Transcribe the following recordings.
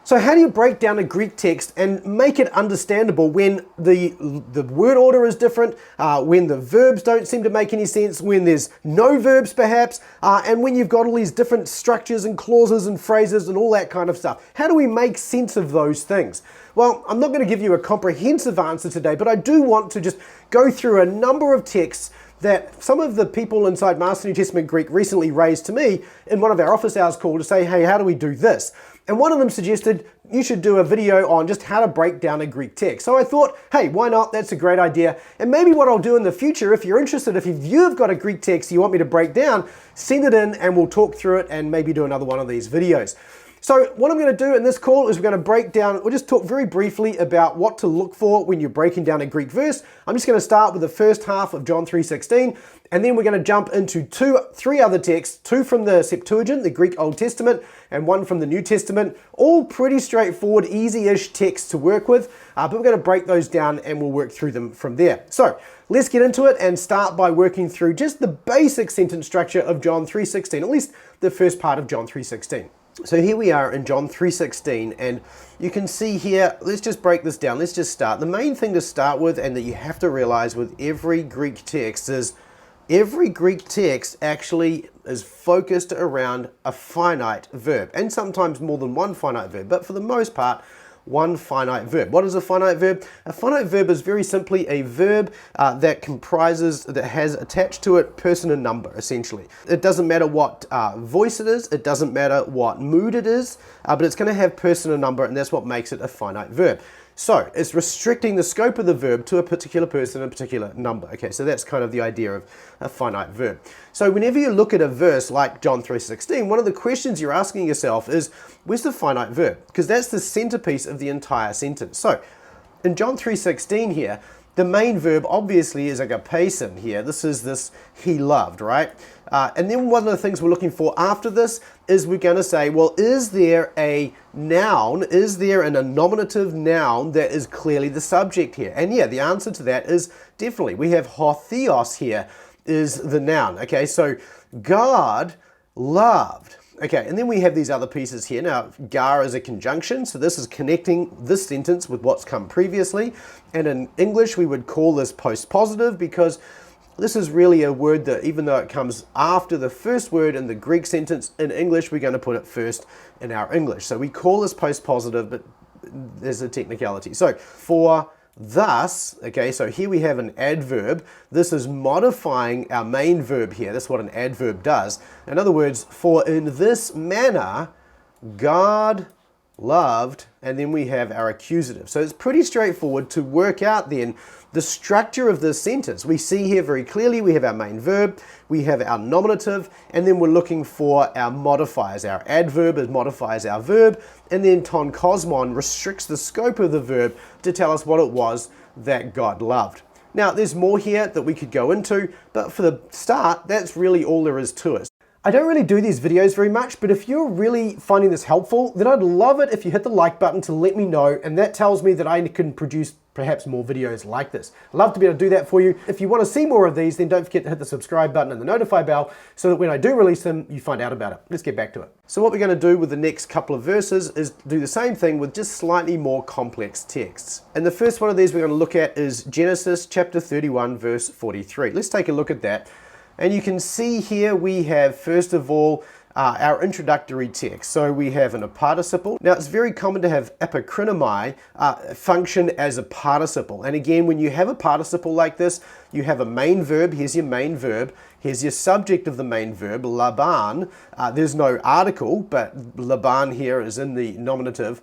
So how do you break down a Greek text and make it understandable when the word order is different, when the verbs don't seem to make any sense, when there's no verbs perhaps, and when you've got all these different structures and clauses and phrases and all that kind of stuff? How do we make sense of those things? Well, I'm not going to give you a comprehensive answer today, but I do want to just go through a number of texts that some of the people inside Master New Testament Greek recently raised to me in one of our office hours call to say, hey, how do we do this? And one of them suggested you should do a video on just how to break down a Greek text. So I thought, hey, why not? That's a great idea. And maybe what I'll do in the future, if you're interested, if you've got a Greek text you want me to break down, send it in and we'll talk through it and maybe do another one of these videos. So what I'm going to do in this call is we're going to break down, we'll just talk very briefly about what to look for when you're breaking down a Greek verse. I'm just going to start with the first half of John 3:16, and then we're going to jump into three other texts, two from the Septuagint, the Greek Old Testament, and one from the New Testament. All pretty straightforward, easy-ish texts to work with, but we're going to break those down and we'll work through them from there. So let's get into it and start by working through just the basic sentence structure of John 3:16, at least the first part of John 3:16. So here we are in John 3:16, and you can see here, let's just break this down. Let's just start. The main thing to start with, and that you have to realize with every Greek text, is every Greek text actually is focused around a finite verb, and sometimes more than one finite verb, but for the most part, one finite verb. What is a finite verb? A finite verb is very simply a verb that has attached to it person and number, essentially. It doesn't matter what voice it is, it doesn't matter what mood it is, but it's going to have person and number, and that's what makes it a finite verb. So it's restricting the scope of the verb to a particular person and a particular number. Okay, so that's kind of the idea of a finite verb. So whenever you look at a verse like John 3:16, one of the questions you're asking yourself is, where's the finite verb? Because that's the centerpiece of the entire sentence. So in John 3:16 here, the main verb obviously is agapesin here. This is this he loved, right? And then one of the things we're looking for after this is we're going to say, well, is there a noun? Is there a nominative noun that is clearly the subject here? And yeah, the answer to that is definitely. We have ho theos here is the noun. Okay, so God loved. Okay, and then we have these other pieces here. Now, gar is a conjunction, so this is connecting this sentence with what's come previously. And in English, we would call this postpositive because this is really a word that, even though it comes after the first word in the Greek sentence, in English, we're going to put it first in our English. So we call this postpositive, but there's a technicality. So for thus, okay, so here we have an adverb. This is modifying our main verb here. That's what an adverb does. In other words, for in this manner, God loved, and then we have our accusative. So it's pretty straightforward to work out then the structure of this sentence. We see here very clearly we have our main verb, we have our nominative, and then we're looking for our modifiers. Our adverb modifies our verb, and then ton kosmon restricts the scope of the verb to tell us what it was that God loved. Now, there's more here that we could go into, but for the start, that's really all there is to it. I don't really do these videos very much, but if you're really finding this helpful, then I'd love it if you hit the like button to let me know, and that tells me that I can produce perhaps more videos like this. I'd love to be able to do that for you. If you want to see more of these, then don't forget to hit the subscribe button and the notify bell so that when I do release them, you find out about it. Let's get back to it. So what we're going to do with the next couple of verses is do the same thing with just slightly more complex texts. And the first one of these we're going to look at is Genesis chapter 31, verse 43. Let's take a look at that. And you can see here we have, first of all, our introductory text. So we have a participle. Now it's very common to have epikrinomai function as a participle. And again, when you have a participle like this, you have a main verb. Here's your main verb. Here's your subject of the main verb, Laban. There's no article, but Laban here is in the nominative.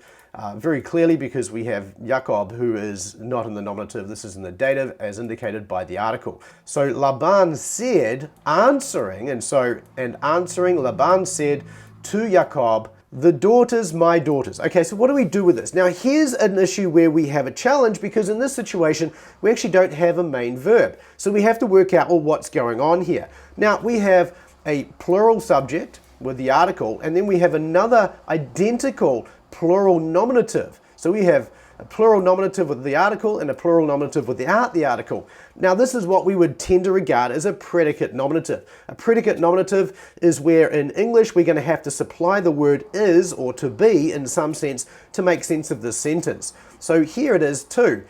Very clearly because we have Jacob, who is not in the nominative. This is in the dative as indicated by the article. So Laban said, answering, Laban said to Jacob, the daughters, my daughters. Okay, so what do we do with this? Now here's an issue where we have a challenge because in this situation, we actually don't have a main verb. So we have to work out, well, what's going on here. Now we have a plural subject with the article, and then we have another identical plural nominative. So we have a plural nominative with the article and a plural nominative without the article. Now this is what we would tend to regard as a predicate nominative. A predicate nominative is where in English we're going to have to supply the word is or to be in some sense to make sense of this sentence. So here it is too.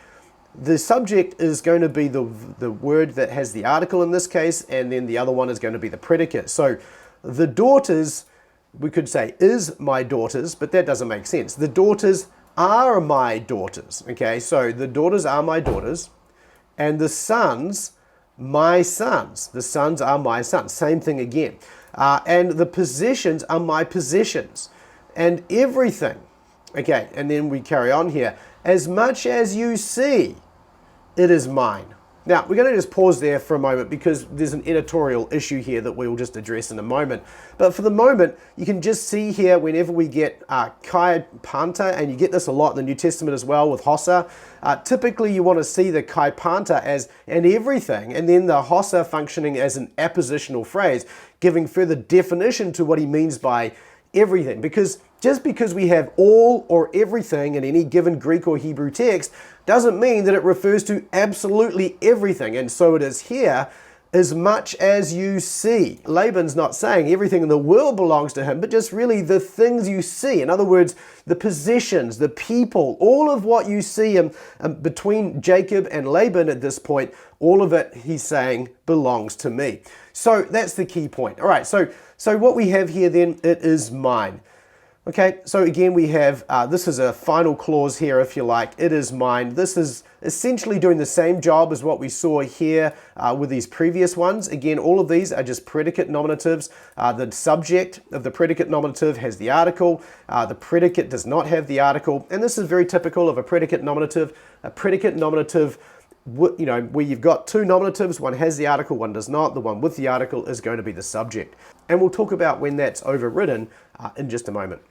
The subject is going to be the word that has the article in this case, and then the other one is going to be the predicate. So the daughters, we could say is my daughters, but that doesn't make sense. The daughters are my daughters. Okay, so the daughters are my daughters, and the sons, my sons. The sons are my sons. Same thing again. And the possessions are my possessions. And everything. Okay, and then we carry on here. As much as you see, it is mine. Now, we're going to just pause there for a moment because there's an editorial issue here that we'll just address in a moment. But for the moment, you can just see here whenever we get kai panta, and you get this a lot in the New Testament as well with hossa, typically you want to see the kai panta as an everything, and then the hossa functioning as an appositional phrase, giving further definition to what he means by everything. Because just because we have all or everything in any given Greek or Hebrew text doesn't mean that it refers to absolutely everything. And so it is here, as much as you see. Laban's not saying everything in the world belongs to him, but just really the things you see. In other words, the possessions, the people, all of what you see between Jacob and Laban at this point, all of it, he's saying, belongs to me. So that's the key point. All right, so what we have here then, it is mine. Okay, so again we have, this is a final clause here if you like, it is mine. This is essentially doing the same job as what we saw here with these previous ones. Again, all of these are just predicate nominatives. The subject of the predicate nominative has the article, the predicate does not have the article, and this is very typical of a predicate nominative. A predicate nominative, you know, where you've got two nominatives, one has the article, one does not. The one with the article is going to be the subject. And we'll talk about when that's overridden in just a moment.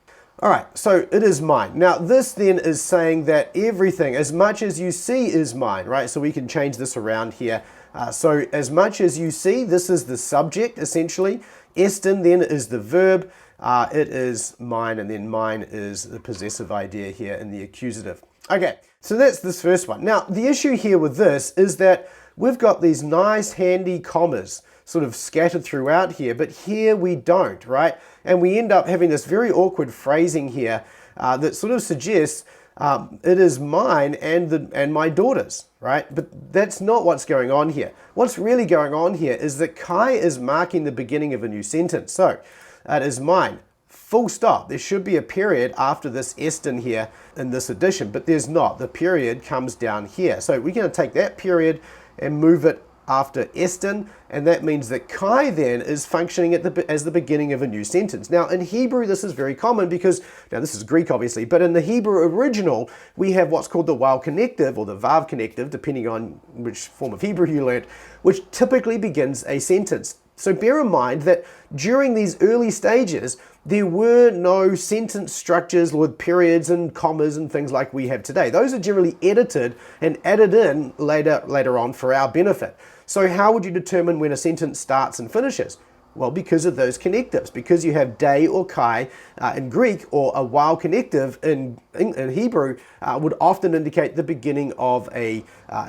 All right, so it is mine. Now this then is saying that everything, as much as you see, is mine, right? So we can change this around here. So as much as you see, this is the subject essentially. Estin then is the verb. It is mine, and then mine is the possessive idea here in the accusative. Okay, so that's this first one. Now the issue here with this is that we've got these nice handy commas sort of scattered throughout here, but here we don't, right? And we end up having this very awkward phrasing here that sort of suggests it is mine and my daughter's, right? But that's not what's going on here. What's really going on here is that kai is marking the beginning of a new sentence. So it is mine, full stop. There should be a period after this estin here in this edition, but there's not. The period comes down here. So we're going to take that period and move it after estin, and that means that kai then is functioning as the beginning of a new sentence. Now in Hebrew this is very common because, now this is Greek obviously, but in the Hebrew original we have what's called the waw connective or the vav connective, depending on which form of Hebrew you learnt, which typically begins a sentence. So bear in mind that during these early stages there were no sentence structures with periods and commas and things like we have today. Those are generally edited and added in later on for our benefit. So how would you determine when a sentence starts and finishes? Well, because of those connectives, because you have day or kai in Greek, or a waw connective in Hebrew would often indicate the beginning of a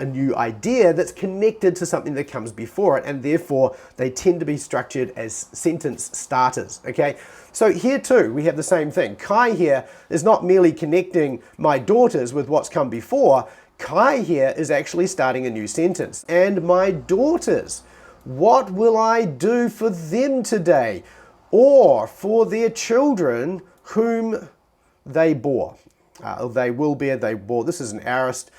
new idea that's connected to something that comes before it, and therefore they tend to be structured as sentence starters, okay? So here too, we have the same thing. Kai here is not merely connecting my daughters with what's come before. Kai here is actually starting a new sentence. And my daughters, what will I do for them today? Or for their children whom they bore. They will bear, they bore. This is an aorist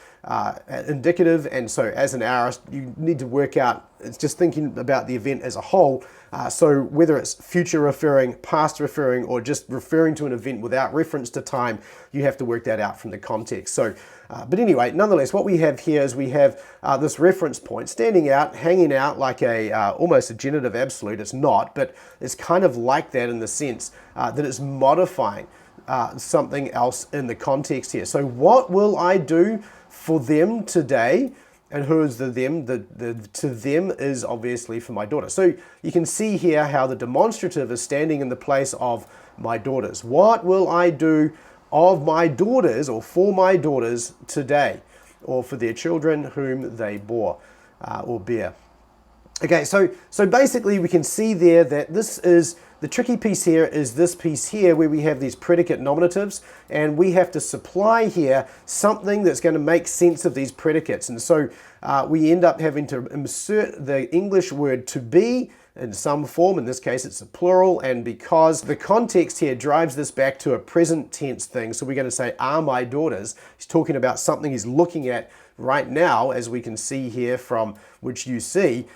indicative, and so as an aorist you need to work out, it's just thinking about the event as a whole. So whether it's future referring, past referring, or just referring to an event without reference to time, you have to work that out from the context. So, but anyway, nonetheless, what we have here is we have this reference point standing out, hanging out like a almost a genitive absolute. It's not, but it's kind of like that in the sense that it's modifying something else in the context here. So what will I do for them today? And who is the them? The to them is obviously for my daughter. So you can see here how the demonstrative is standing in the place of my daughters. What will I do of my daughters, or for my daughters today, or for their children whom they bore or bear. Okay, so basically we can see there that this is, the tricky piece here is this piece here where we have these predicate nominatives, and we have to supply here something that's going to make sense of these predicates. And so we end up having to insert the English word to be in some form. In this case it's a plural, and because the context here drives this back to a present tense thing, so we're going to say are my daughters. He's talking about something he's looking at right now, as we can see here from which you see.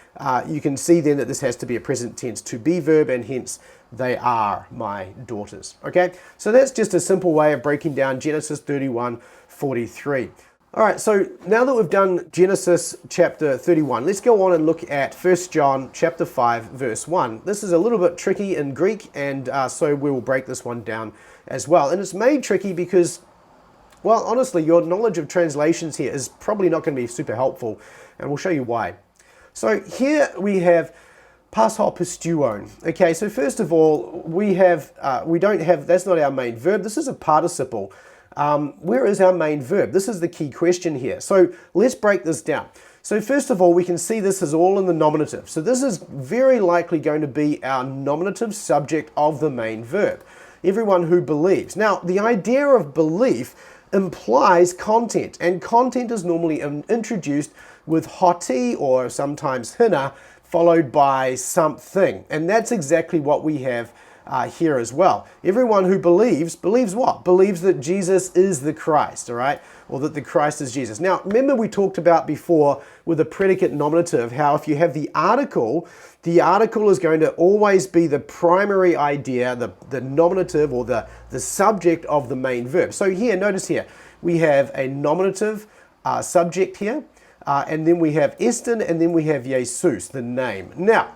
You can see then that this has to be a present tense to be verb, and hence they are my daughters. Okay, so that's just a simple way of breaking down Genesis 31:43. All right, so now that we've done Genesis chapter 31, let's go on and look at 1 John chapter 5 verse 1. This is a little bit tricky in Greek, and so we will break this one down as well. And it's made tricky because, well, honestly, your knowledge of translations here is probably not going to be super helpful, and we'll show you why. So here we have passo pistuon. Okay, so first of all, we don't have, that's not our main verb. This is a participle. Where is our main verb? This is the key question here. So let's break this down. So first of all, we can see this is all in the nominative. So this is very likely going to be our nominative subject of the main verb. Everyone who believes. Now, the idea of belief implies content, and content is normally introduced with hoti or sometimes hina, followed by something. And that's exactly what we have here as well. Everyone who believes what? Believes that Jesus is the Christ, all right? Or that the Christ is Jesus. Now, remember we talked about before with a predicate nominative, how if you have the article is going to always be the primary idea, the nominative or the subject of the main verb. So here, notice here, we have a nominative subject here, and then we have Estin, and then we have Jesus, the name. Now,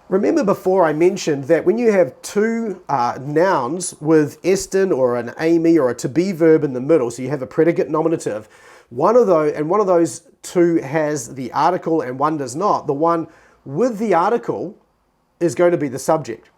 remember before I mentioned that when you have two nouns with Estin or an Amy or a to be verb in the middle, so you have a predicate nominative, one of those two has the article and one does not, the one with the article is going to be the subject.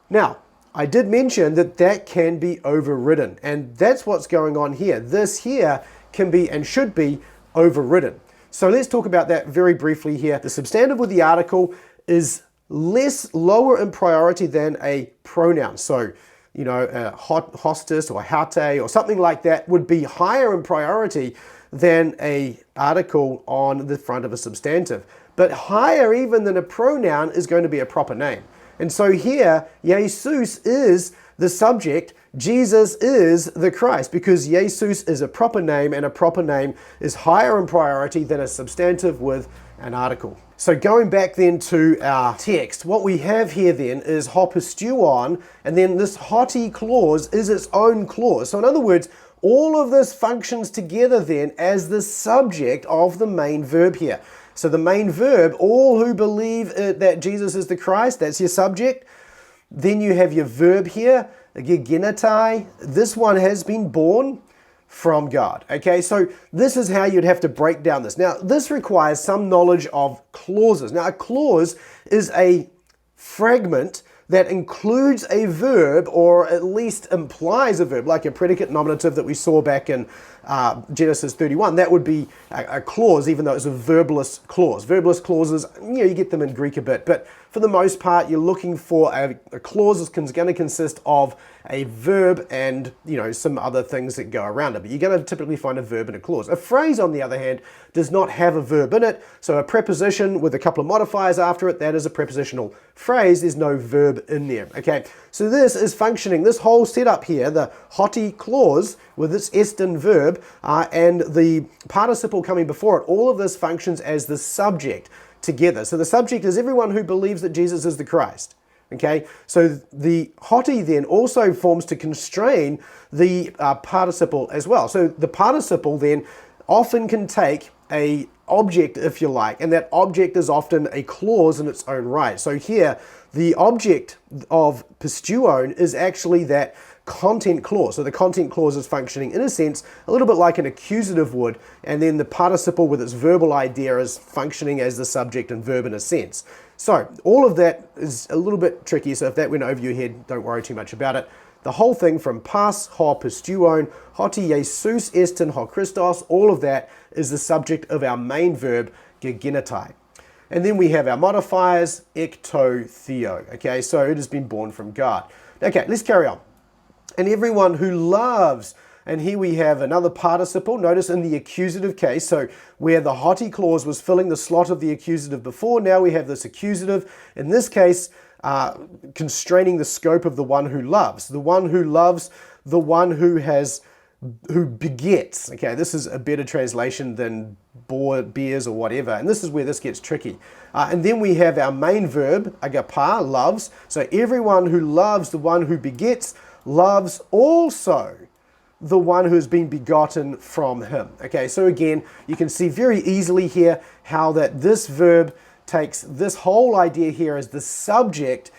Now, I did mention that can be overridden, and that's what's going on here. This here can be and should be overridden. So let's talk about that very briefly here. The substantive with the article is lower in priority than a pronoun. So, you know, hostis or haute or something like that would be higher in priority than a article on the front of a substantive. But higher even than a pronoun is going to be a proper name. And so here, Jesus is the subject, Jesus is the Christ, because Jesus is a proper name, and a proper name is higher in priority than a substantive with an article. So going back then to our text, what we have here then is hopistuon, and then this hoti clause is its own clause. So in other words, all of this functions together then as the subject of the main verb here. So the main verb, all who believe that Jesus is the Christ, that's your subject. Then you have your verb here, genetai. This one has been born from God. Okay, so this is how you'd have to break down this. Now, this requires some knowledge of clauses. Now, a clause is a fragment that includes a verb, or at least implies a verb, like a predicate nominative that we saw back in Genesis 31. That would be a clause, even though it's a verbless clause. Verbless clauses, you get them in Greek a bit, but for the most part, you're looking for a clause that's going to consist of a verb and, some other things that go around it. But you're going to typically find a verb in a clause. A phrase, on the other hand, does not have a verb in it. So a preposition with a couple of modifiers after it, that is a prepositional phrase. There's no verb in there. Okay, so this is functioning, this whole setup here, the hoti clause with its estin verb and the participle coming before it, all of this functions as the subject together. So the subject is everyone who believes that Jesus is the Christ. Okay, so the hoti then also forms to constrain the participle as well. So the participle then often can take a object, if you like, and that object is often a clause in its own right. So here, the object of pistuon is actually that content clause. So the content clause is functioning, in a sense, a little bit like an accusative would, and then the participle with its verbal idea is functioning as the subject and verb in a sense. So all of that is a little bit tricky, so if that went over your head, don't worry too much about it. The whole thing from pas, ho, pisteuon, hoti Jesus estin ho Christos, all of that is the subject of our main verb, gegenetai. And then we have our modifiers, ekto, theo. Okay, so it has been born from God. Okay, let's carry on. And everyone who loves, and here we have another participle, notice in the accusative case, so where the hoti clause was filling the slot of the accusative before, now we have this accusative, in this case, constraining the scope of the one who loves. The one who loves, the one who begets. Okay, this is a better translation than bears or whatever, and this is where this gets tricky. And then we have our main verb, agapa, loves. So everyone who loves the one who begets, loves also the one who has been begotten from him. Okay, so again, you can see very easily here how that this verb takes this whole idea here as the subject.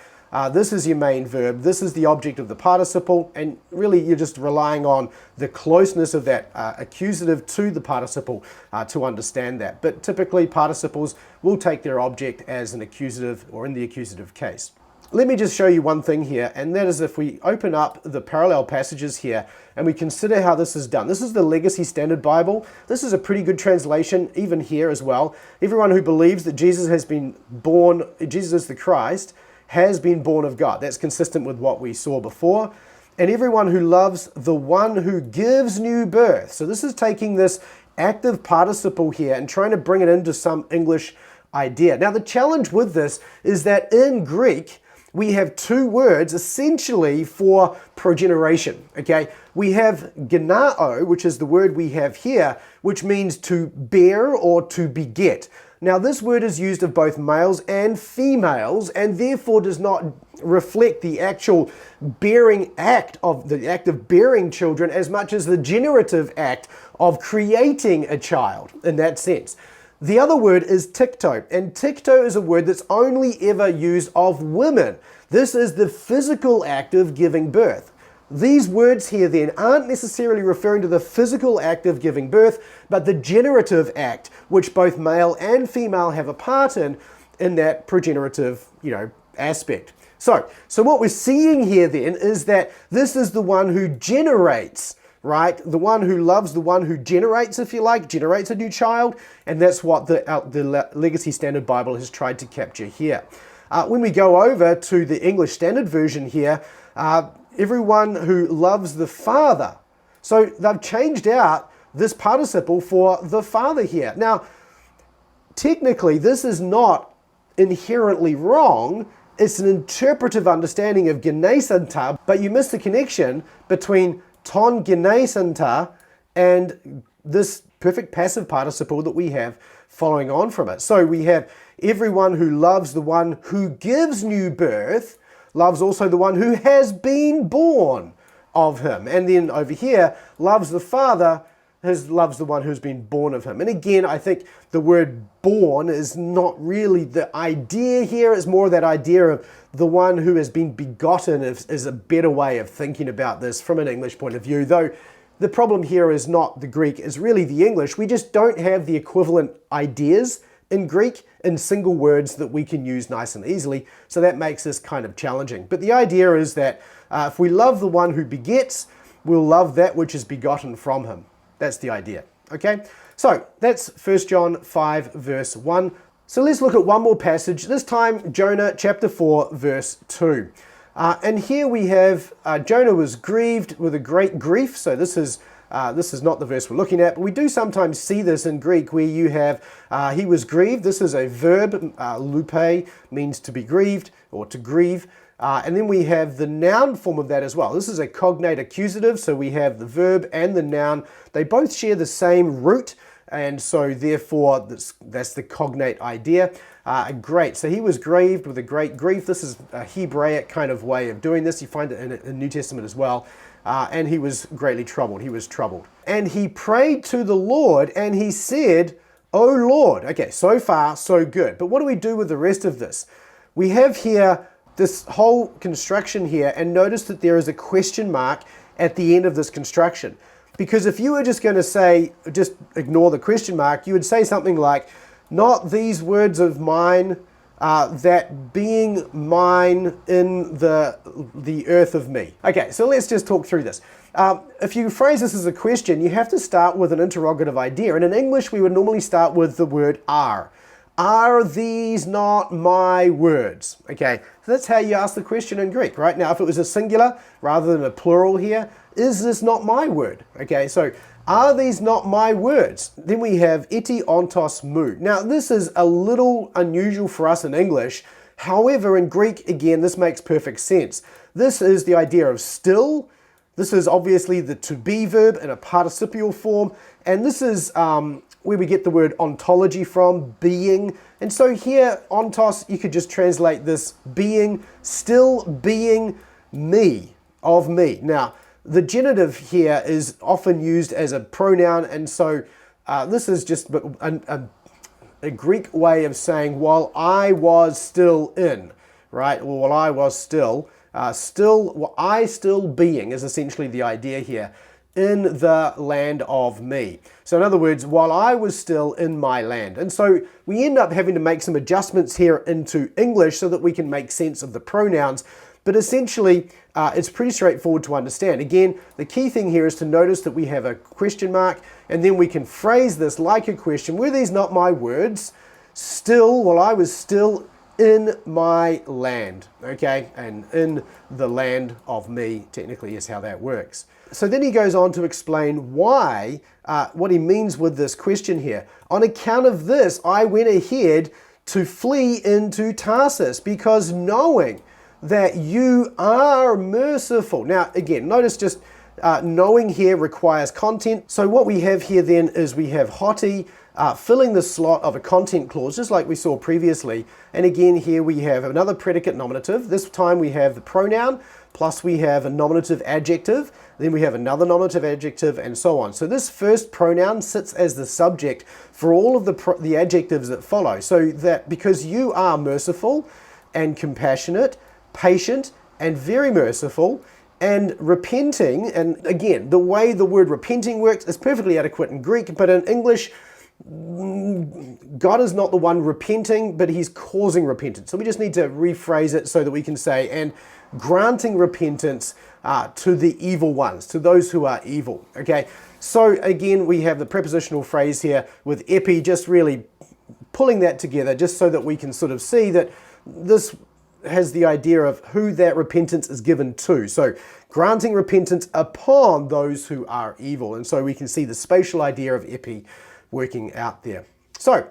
This is your main verb, this is the object of the participle, and really you're just relying on the closeness of that accusative to the participle to understand that. But typically participles will take their object as an accusative or in the accusative case. Let me just show you one thing here, and that is if we open up the parallel passages here and we consider how this is done. This is the Legacy Standard Bible. This is a pretty good translation, even here as well. Everyone who believes that Jesus has been born, Jesus is the Christ, has been born of God. That's consistent with what we saw before. And everyone who loves the one who gives new birth. So this is taking this active participle here and trying to bring it into some English idea. Now the challenge with this is that in Greek, we have two words essentially for progeneration, okay? We have genao, which is the word we have here, which means to bear or to beget. Now this word is used of both males and females and therefore does not reflect the actual bearing act of the act of bearing children as much as the generative act of creating a child in that sense. The other word is tikto, and tikto is a word that's only ever used of women. This is the physical act of giving birth. These words here then aren't necessarily referring to the physical act of giving birth, but the generative act, which both male and female have a part in that progenerative, aspect. So what we're seeing here then is that this is the one who generates, right? The one who loves, the one who generates, if you like, generates a new child, and that's what the Legacy Standard Bible has tried to capture here. When we go over to the English Standard Version here, everyone who loves the Father. So they've changed out this participle for the Father here. Now, technically, this is not inherently wrong. It's an interpretive understanding of genesanta, but you miss the connection between ton genesanta and this perfect passive participle that we have following on from it. So we have everyone who loves the one who gives new birth, loves also the one who has been born of him. And then over here, loves the Father, loves the one who's been born of him. And again, I think the word born is not really the idea here. It's more that idea of the one who has been begotten is a better way of thinking about this from an English point of view. Though the problem here is not the Greek, it's really the English. We just don't have the equivalent ideas in Greek in single words that we can use nice and easily. So that makes this kind of challenging. But the idea is that if we love the one who begets, we'll love that which is begotten from him. That's the idea, okay? So that's 1 John 5 verse 1. So let's look at one more passage, this time Jonah chapter 4 verse 2. And here we have Jonah was grieved with a great grief. So this is not the verse we're looking at, but we do sometimes see this in Greek where you have he was grieved. This is a verb, lupe, means to be grieved or to grieve. And then we have the noun form of that as well. This is a cognate accusative, so we have the verb and the noun. They both share the same root, and so therefore that's the cognate idea. Great, so he was grieved with a great grief. This is a Hebraic kind of way of doing this. You find it in the New Testament as well. And he was greatly troubled. He was troubled. And he prayed to the Lord and he said, "O Lord." Okay, so far so good. But what do we do with the rest of this? We have here this whole construction here, and notice that there is a question mark at the end of this construction. Because if you were just going to say, just ignore the question mark, you would say something like, "Not these words of mine that being mine in the earth of me. Okay, so let's just talk through this. If you phrase this as a question, you have to start with an interrogative idea. And in English, we would normally start with the word are. Are these not my words? Okay, so that's how you ask the question in Greek, right? Now, if it was a singular rather than a plural here, is this not my word? Okay, so are these not my words? Then we have eti ontos mu. Now, this is a little unusual for us in English. However, in Greek, again, this makes perfect sense. This is the idea of still. This is obviously the to be verb in a participial form. And this is where we get the word ontology from, being. And so here, ontos, you could just translate this being, still being me, of me. Now, the genitive here is often used as a pronoun, and so this is just a Greek way of saying, while I was still in, right? Or while I was still being is essentially the idea here, in the land of me. So in other words, while I was still in my land. And so we end up having to make some adjustments here into English so that we can make sense of the pronouns. But essentially, it's pretty straightforward to understand. Again, the key thing here is to notice that we have a question mark, and then we can phrase this like a question. Were these not my words? Still, while I was still in my land, okay? And in the land of me, technically, is how that works. So then he goes on to explain why, what he means with this question here. On account of this, I went ahead to flee into Tarsus, because knowing that you are merciful. Now, again, notice just knowing here requires content. So what we have here then is we have hoti filling the slot of a content clause, just like we saw previously. And again, here we have another predicate nominative. This time we have the pronoun, plus we have a nominative adjective, then we have another nominative adjective, and so on. So this first pronoun sits as the subject for all of the adjectives that follow. So that because you are merciful and compassionate, patient, and very merciful, and repenting, and again, the way the word repenting works is perfectly adequate in Greek, but in English, God is not the one repenting, but he's causing repentance. So we just need to rephrase it so that we can say, and granting repentance to the evil ones, to those who are evil. Okay, so again, we have the prepositional phrase here with epi, just really pulling that together, just so that we can sort of see that this has the idea of who that repentance is given to. So granting repentance upon those who are evil. And so we can see the spatial idea of epi working out there. So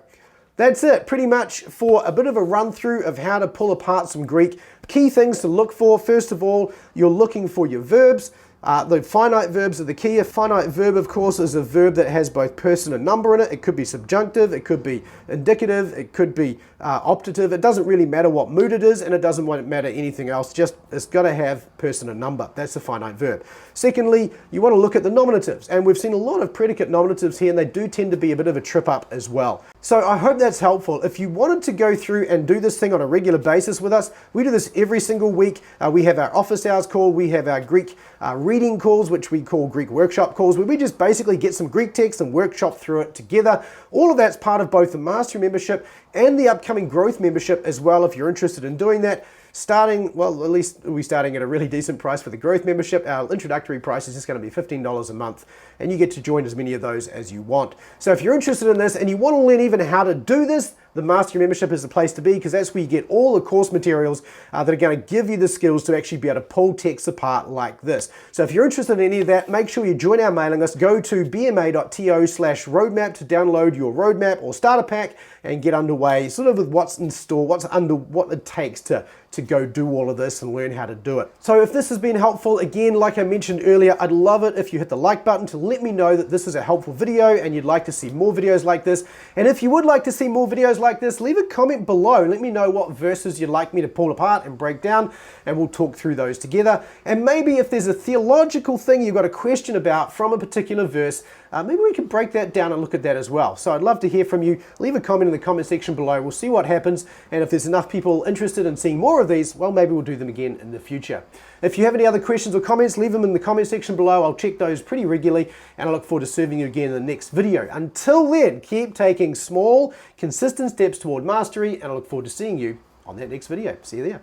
that's it pretty much for a bit of a run through of how to pull apart some Greek. Key things to look for. First of all, you're looking for your verbs. The finite verbs are the key. A finite verb, of course, is a verb that has both person and number in it. It could be subjunctive, it could be indicative, it could be optative. It doesn't really matter what mood it is, and it doesn't matter anything else. Just it's got to have person and number. That's a finite verb. Secondly, you want to look at the nominatives, and we've seen a lot of predicate nominatives here, and they do tend to be a bit of a trip up as well. So I hope that's helpful. If you wanted to go through and do this thing on a regular basis with us, we do this every single week. We have our office hours call, we have our Greek reading calls, which we call Greek workshop calls, where we just basically get some Greek text and workshop through it together. All of that's part of both the Mastery membership and the upcoming Growth membership as well, if you're interested in doing that. Starting, well, at least we're starting at a really decent price for the Growth membership. Our introductory price is just going to be $15 a month, and you get to join as many of those as you want. So if you're interested in this and you want to learn even how to do this, the Mastery membership is the place to be, because that's where you get all the course materials that are going to give you the skills to actually be able to pull text apart like this. So if you're interested in any of that, make sure you join our mailing list. Go to bma.to/roadmap to download your roadmap or starter pack and get underway sort of with what's in store, what it takes to go do all of this and learn how to do it. So if this has been helpful, again, like I mentioned earlier, I'd love it if you hit the like button to let me know that this is a helpful video and you'd like to see more videos like this. And if you would like to see more videos like this, leave a comment below. Let me know what verses you'd like me to pull apart and break down, and we'll talk through those together. And maybe if there's a theological thing you've got a question about from a particular verse, maybe we can break that down and look at that as well. So I'd love to hear from you. Leave a comment in the comment section below. We'll see what happens, and if there's enough people interested in seeing more of these, well, maybe we'll do them again in the future. If you have any other questions or comments, leave them in the comment section below. I'll check those pretty regularly, and I look forward to serving you again in the next video. Until then, keep taking small, consistent steps toward mastery, and I look forward to seeing you on that next video. See you there.